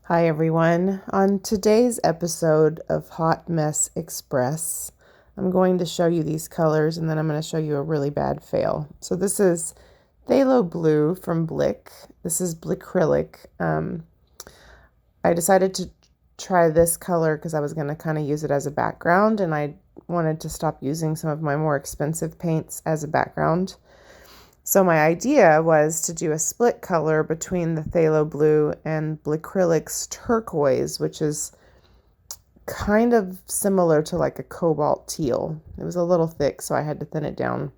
Hi everyone. On today's episode of Hot Mess Express, I'm going to show you these colors and then I'm going to show you a really bad fail. So this is Phthalo Blue from Blick. This is Blickcrylic. I decided to try this color because I was going to kind of use it as a background, and I wanted to stop using some of my more expensive paints as a background. So my idea was to do a split color between the Phthalo Blue and Blickcrylic's Turquoise, which is kind of similar to like a cobalt teal. It was a little thick, so I had to thin it down.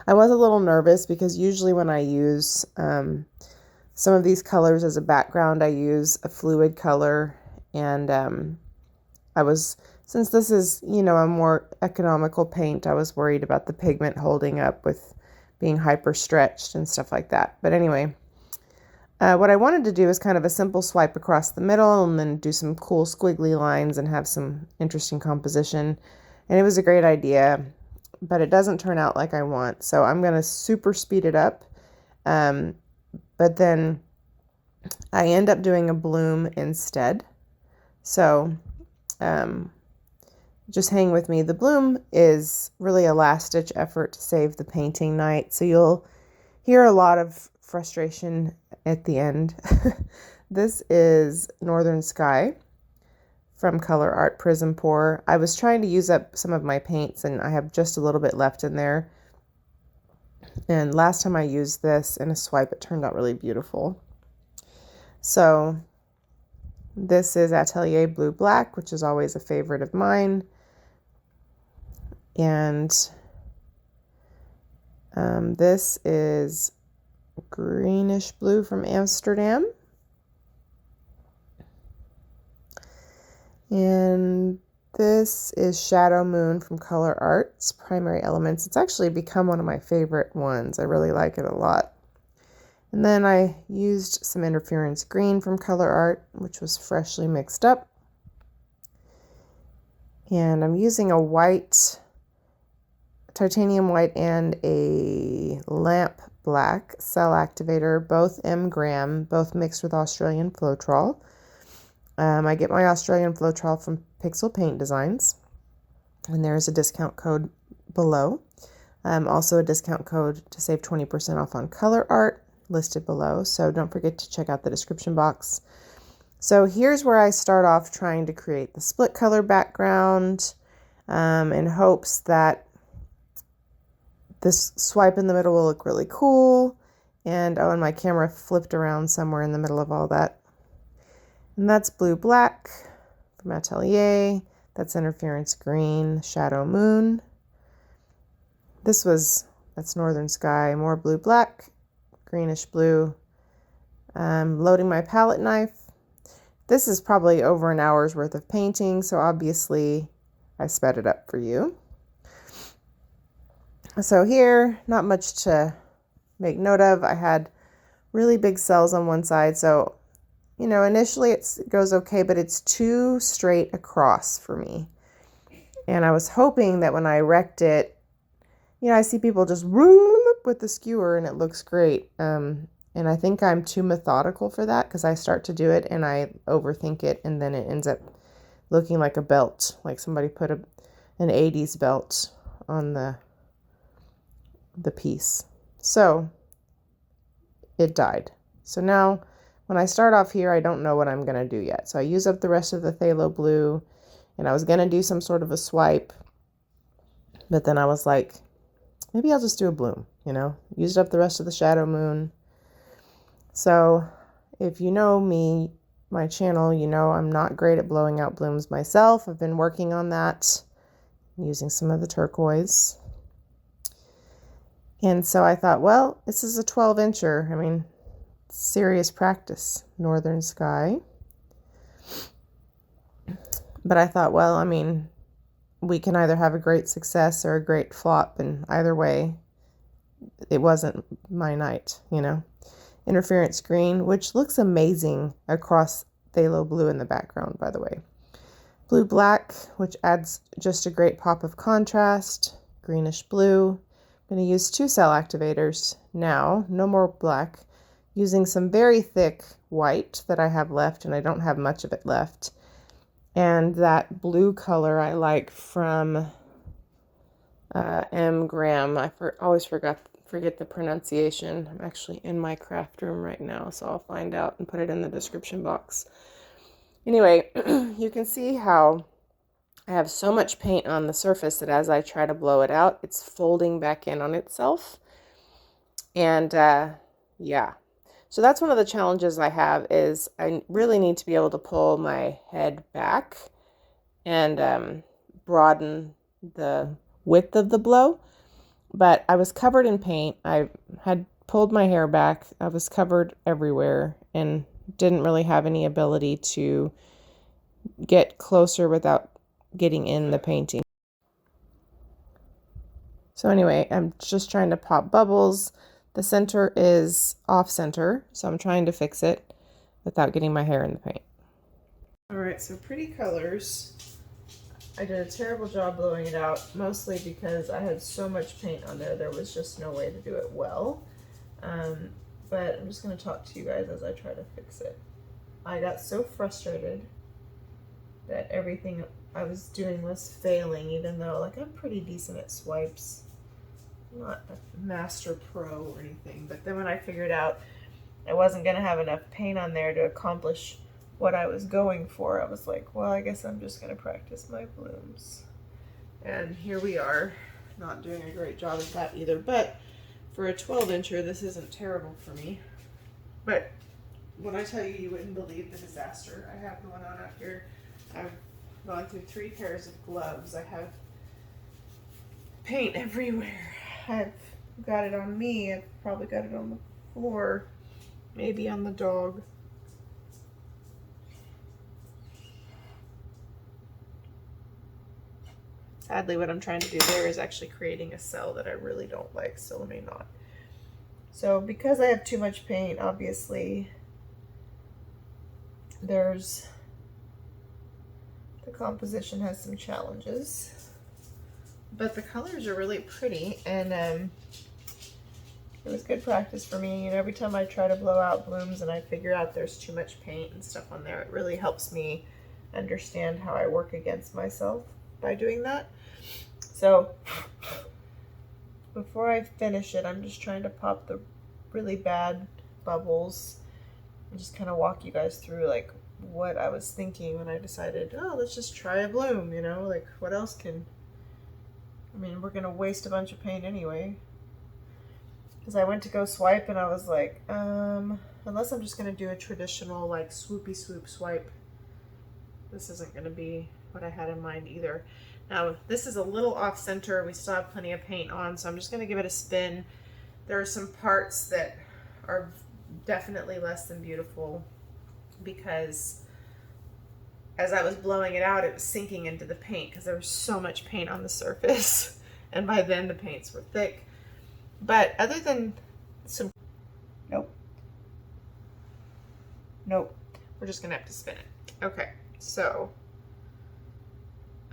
I was a little nervous because usually when I use some of these colors as a background, I use a fluid color, and since this is, a more economical paint, I was worried about the pigment holding up with being hyper stretched and stuff like that. But anyway, what I wanted to do is kind of a simple swipe across the middle and then do some cool squiggly lines and have some interesting composition. And it was a great idea, but it doesn't turn out like I want. So I'm going to super speed it up. But then I end up doing a bloom instead. So just hang with me. The bloom is really a last-ditch effort to save the painting night. So you'll hear a lot of frustration at the end. This is Northern Sky from Colourarte PrizmPour. I was trying to use up some of my paints and I have just a little bit left in there. And last time I used this in a swipe, it turned out really beautiful. So this is Atelier Blue Black, which is always a favorite of mine. And this is Greenish Blue from Amsterdam. And this is Shadow Moon from Colourarte's Primary Elements. It's actually become one of my favorite ones. I really like it a lot. And then I used some Interference Green from Colourarte, which was freshly mixed up. And I'm using a white, titanium white, and a lamp black cell activator, both M-gram, both mixed with Australian Floetrol. I get my Australian Floetrol from Pixel Paint Designs, and there's a discount code below. Also a discount code to save 20% off on Colourarte listed below, so don't forget to check out the description box. So here's where I start off trying to create the split color background in hopes that this swipe in the middle will look really cool. And my camera flipped around somewhere in the middle of all that. And that's Blue Black from Atelier. That's Interference Green, Shadow Moon. That's Northern Sky, more Blue Black, Greenish Blue. Loading my palette knife. This is probably over an hour's worth of painting, so obviously I sped it up for you. So here, not much to make note of. I had really big cells on one side, so initially it goes okay, but it's too straight across for me. And I was hoping that when I wrecked it, I see people just with the skewer and it looks great. And I think I'm too methodical for that because I start to do it and I overthink it, and then it ends up looking like a belt, like somebody put an 80s belt on the piece. So it died. So now when I start off here, I don't know what I'm going to do yet. So I use up the rest of the Phthalo Blue, and I was going to do some sort of a swipe, but then I was like, maybe I'll just do a bloom, used up the rest of the Shadow Moon. So if you know me, my channel, I'm not great at blowing out blooms myself. I've been working on that using some of the turquoise. And so I thought, well, this is a 12-incher. I mean, serious practice, Northern Sky. But I thought, well, we can either have a great success or a great flop, and either way, it wasn't my night, Interference Green, which looks amazing across Phthalo Blue in the background, by the way. Blue Black, which adds just a great pop of contrast. Greenish Blue. I'm going to use 2 cell activators now, no more black. using some very thick white that I have left, and I don't have much of it left. And that blue color I like from M. Graham. I always forget the pronunciation. I'm actually in my craft room right now, so I'll find out and put it in the description box. Anyway, you can see how I have so much paint on the surface that as I try to blow it out, it's folding back in on itself. And yeah, so that's one of the challenges I have, is I really need to be able to pull my head back and broaden the width of the blow. But I was covered in paint. I had pulled my hair back. I was covered everywhere and didn't really have any ability to get closer without getting in the painting. So anyway, I'm just trying to pop bubbles. The center is off center, so I'm trying to fix it without getting my hair in the paint. All right, so pretty colors. I did a terrible job blowing it out, mostly because I had so much paint on there, there was just no way to do it well. But I'm just going to talk to you guys as I try to fix it. I got so frustrated that everything I was doing was failing, even though, like, I'm pretty decent at swipes. I'm not a master pro or anything, but then when I figured out I wasn't going to have enough paint on there to accomplish what I was going for, I was like, well, I guess I'm just going to practice my blooms. And here we are, not doing a great job of that either, but for a 12-incher, this isn't terrible for me. But when I tell you, you wouldn't believe the disaster I have going on out here. I've gone through 3 pairs of gloves. I have paint everywhere. I've got it on me. I've probably got it on the floor, maybe on the dog. Sadly, what I'm trying to do there is actually creating a cell that I really don't like, so let me not. So because I have too much paint, obviously, the composition has some challenges, but the colors are really pretty, and it was good practice for me. And every time I try to blow out blooms and I figure out there's too much paint and stuff on there, it really helps me understand how I work against myself by doing that. So before I finish it, I'm just trying to pop the really bad bubbles and just kind of walk you guys through like what I was thinking when I decided, oh, let's just try a bloom, you know, like what else can, I mean, we're gonna waste a bunch of paint anyway. Because I went to go swipe and I was like, unless I'm just gonna do a traditional like swoopy swoop swipe, this isn't gonna be what I had in mind either. Now this is a little off center, we still have plenty of paint on, so I'm just gonna give it a spin. There are some parts that are definitely less than beautiful because as I was blowing it out, it was sinking into the paint because there was so much paint on the surface. And by then the paints were thick. But other than some, nope, we're just gonna have to spin it. Okay, so,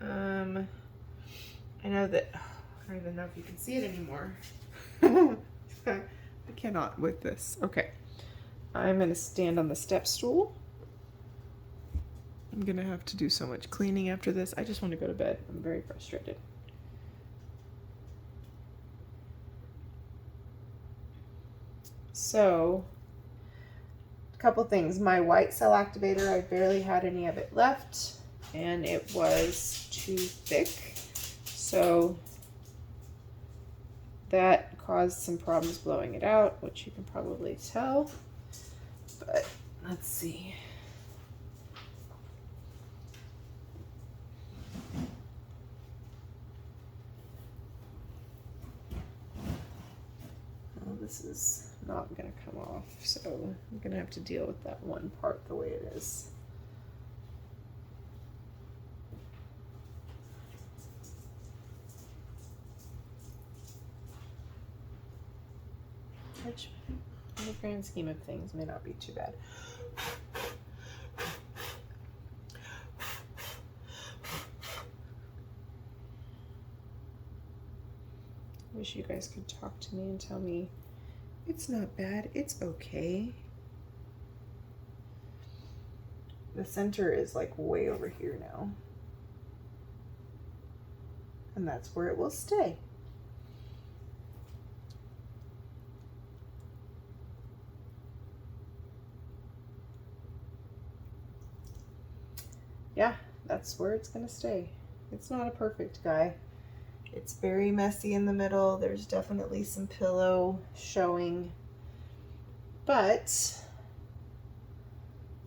I know that, I don't even know if you can see it anymore. I cannot with this. Okay, I'm gonna stand on the step stool. I'm gonna have to do so much cleaning after this. I just want to go to bed. I'm very frustrated. So, a couple things. My white cell activator, I barely had any of it left, and it was too thick. So that caused some problems blowing it out, which you can probably tell. But let's see. Well, this is not going to come off, so I'm going to have to deal with that one part the way it is. Which, in the grand scheme of things, may not be too bad. Wish you guys could talk to me and tell me It's not bad. It's okay. The center is like way over here now. And that's where it will stay. Yeah, that's where it's gonna stay. It's not a perfect guy. It's very messy in the middle. There's definitely some pillow showing. But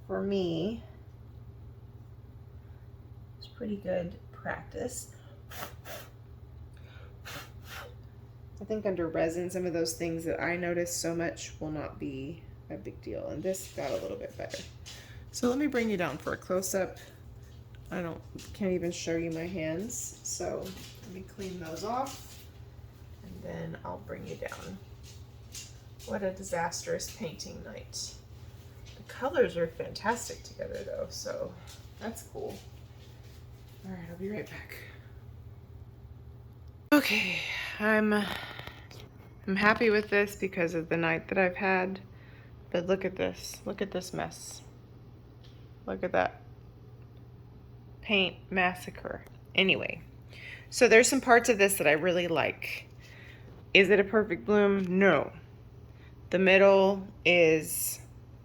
for me, it's pretty good practice. I think under resin, some of those things that I notice so much will not be a big deal. And this got a little bit better. So let me bring you down for a close-up. Can't even show you my hands. So let me clean those off and then I'll bring you down. What a disastrous painting night. The colors are fantastic together though, so that's cool. All right, I'll be right back. Okay, I'm happy with this because of the night that I've had, but look at this mess. Look at that. Paint massacre. Anyway, so there's some parts of this that I really like. Is it a perfect bloom? No. The middle is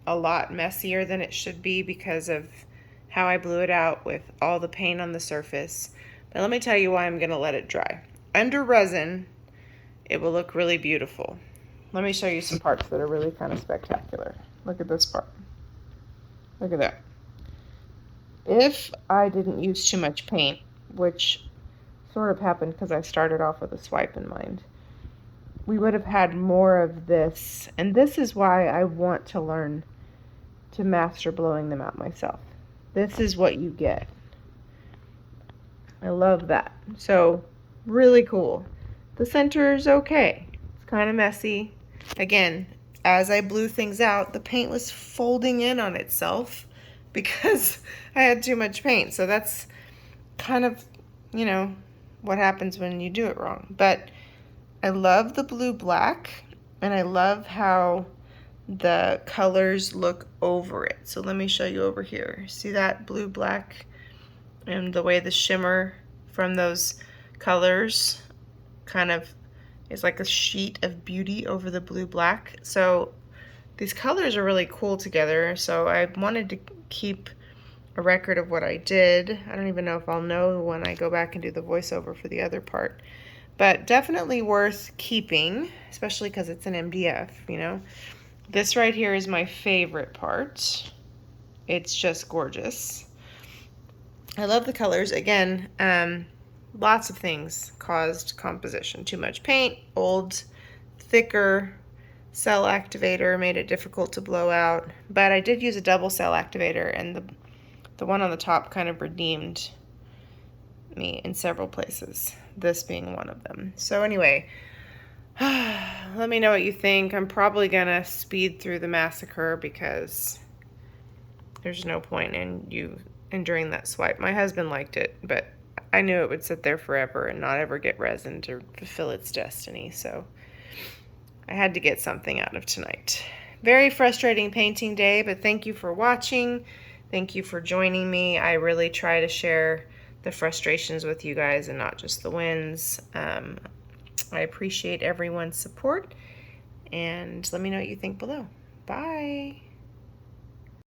a lot messier than it should be because of how I blew it out with all the paint on the surface. But let me tell you why I'm gonna let it dry. Under resin, it will look really beautiful. Let me show you some parts that are really kind of spectacular. Look at this part. Look at that. If I didn't use too much paint, which sort of happened because I started off with a swipe in mind, we would have had more of this. And this is why I want to learn to master blowing them out myself. This is what you get. I love that. So really cool. The center is okay. It's kind of messy. Again, as I blew things out, the paint was folding in on itself because I had too much paint. So that's kind of, you know, what happens when you do it wrong. But I love the blue black and I love how the colors look over it. So let me show you over here. See that blue black and the way the shimmer from those colors kind of is like a sheet of beauty over the blue black. So these colors are really cool together. So I wanted to keep a record of what I did. I don't even know if I'll know when I go back and do the voiceover for the other part, but definitely worth keeping, especially because it's an MDF, you know. This right here is my favorite part. It's just gorgeous. I love the colors. Again, lots of things caused composition. Too much paint, old, thicker cell activator made it difficult to blow out, but I did use a double cell activator, and the one on the top kind of redeemed me in several places, this being one of them. So anyway, let me know what you think. I'm probably gonna speed through the massacre because there's no point in you enduring that swipe. My husband liked it, but I knew it would sit there forever and not ever get resin to fulfill its destiny, so I had to get something out of tonight. Very frustrating painting day, but thank you for watching. Thank you for joining me. I really try to share the frustrations with you guys and not just the wins. I appreciate everyone's support, and let me know what you think below. Bye.